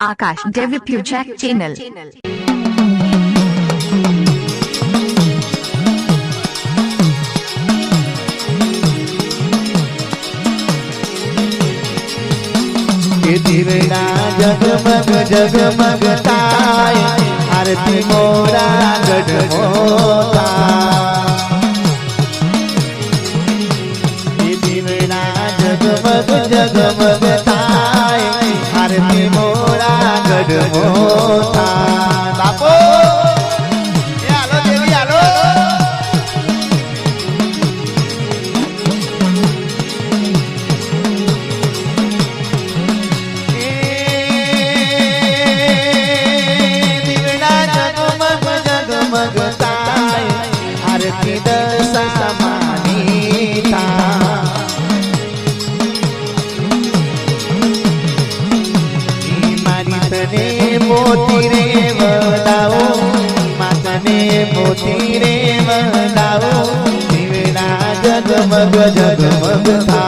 आकाश develop cheque channel. दिवना जगमग जगमग ताय आरती मोरा गढ़मोता। दिवना जगमग जगमग ताय आरती मोरा गढ़मोता। बापो आलो देवी आलो। आरती दसा समानीता। मारी तने मोती रे वदाओ, मातने मोती रे वदाओ। दिवना जगमग जगमग था।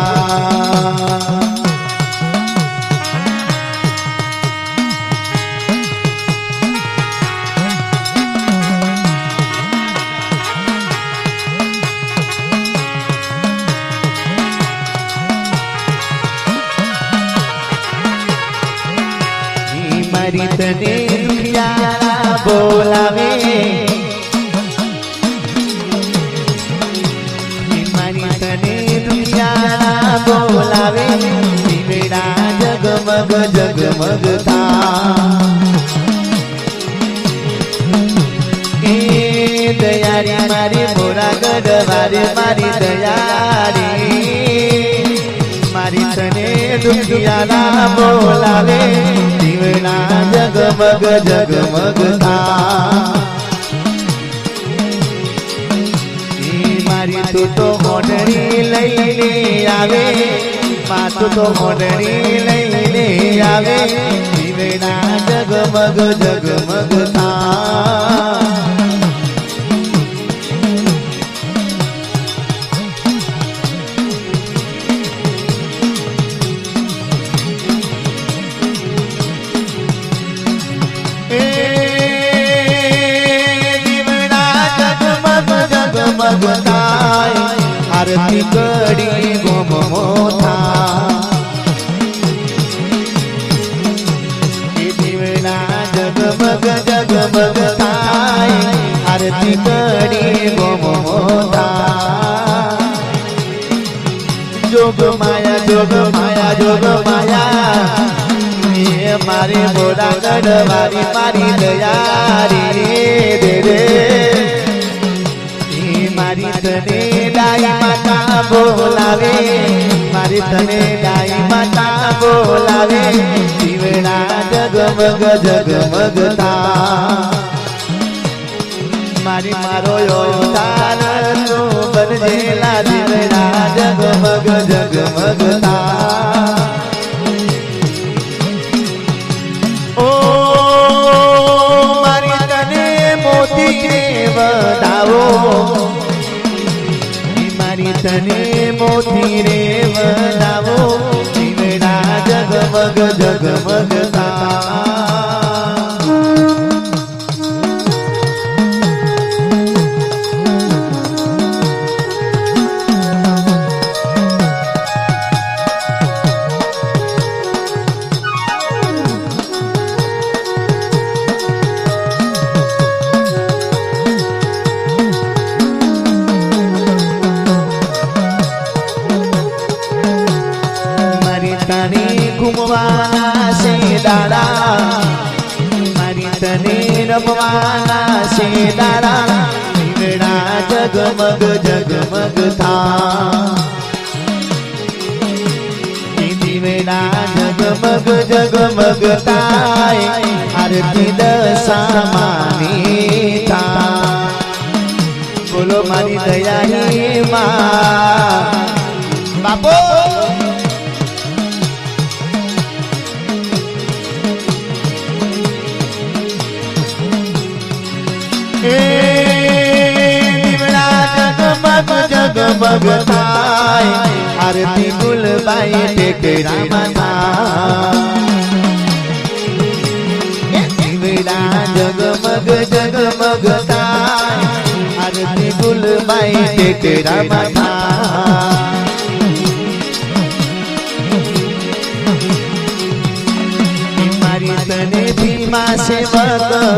मारी तने दुखियारा बोलावे, मारी तने दुखियारा बोलावे। दिवना जगमग जगमग था। दयारी मारी मोरा गढ़वारी मारी दयारी। मारी तने दुखियारा बोलावे। दिवना जगमग जगमग था। मारी तो मोडरी लईले आवे, मातु तो मोडरी लईले आवे। दिवना जगमग जगमग था। आरती कड़ी गोमोथा। दिवना जगमग जगमग थाय आरती कड़ी गोमोथा। जोग माया जोग माया जोग माया। ये मारी मोरा गढ़वारी मारी दयारी दे दे। मारी तने दाई माता बोलावे, मारी तने दाई माता बोलावे। दिवना जगमग जगमग था। मारी मारो योतान तू बनजेला। दिवना जगमग जगमग था। ओ मारी तने मोती वदाओ, मारी तने मोती रे वदाओ। दिवना जगमग जगमग था। घुमवाना से दाड़ा, मारी तने रमवाना से दाड़ा। दिवना जगमग जगमग था। दिवना जगमग जगमग ताय आरती दसा मानीता। बोलो मारी दयारी माँ। बापो दिवना जगमग जगमग थाय आरती गुलबाई टेकरा माता। જગમગ જગમગ થાય આરતી ગુલબાઈ ટેકરામાં થાય મારી તને ભીમા સેવક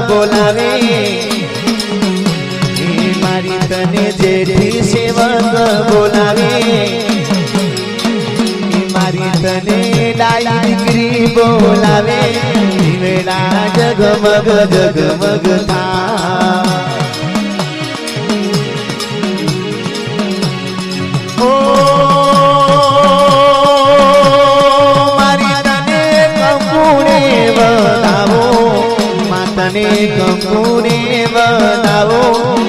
બોલાવે મારી તને જેઠી સેવક બોલાવે મારી તને ડાઈ દીકરી બોલાવે દીવેડા જગમગ જગમગ થાય ઓ મારી તને કંકુને બનાવો માતને કંકુને બનાવો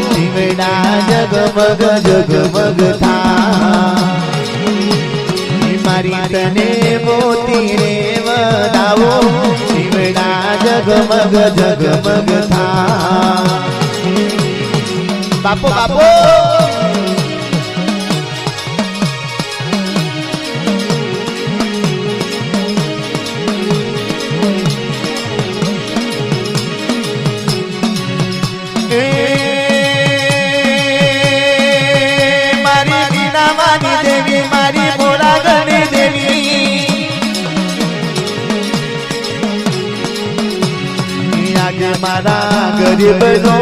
દીવેડા જગમગ જગમગ થાય મારી તને મોતી રે બનાવો દીવેડા જગમગ જગમગ થાય બાપો બાપો મારા ગરીબ નો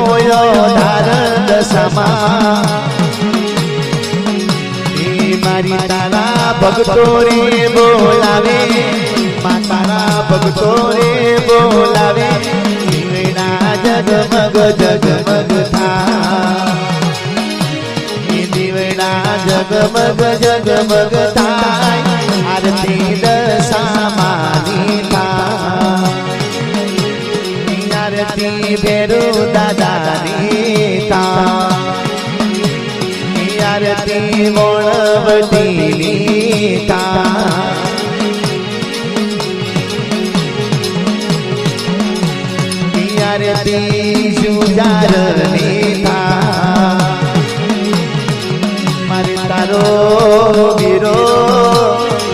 ધારણ દશામાં મારી તારા ભક્તો રે બોલાવે તારા ભક્તો રે બોલાવે દીવેડા જગમગ જગમગ થાય દીવેડા જગમગ જગમગ થાય આરતી દશામાની થાય આરતી ભેરો દાદાની તા આરતી મોણવતીની તા આરતી સુજારની તા મારે તારો વીરો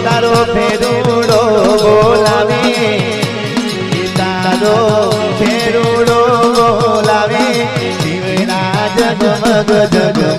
તારો ફેરુડો બોલાવે તારો ફેરુડો બોલાવે દીવેડા જગમગ જગમગ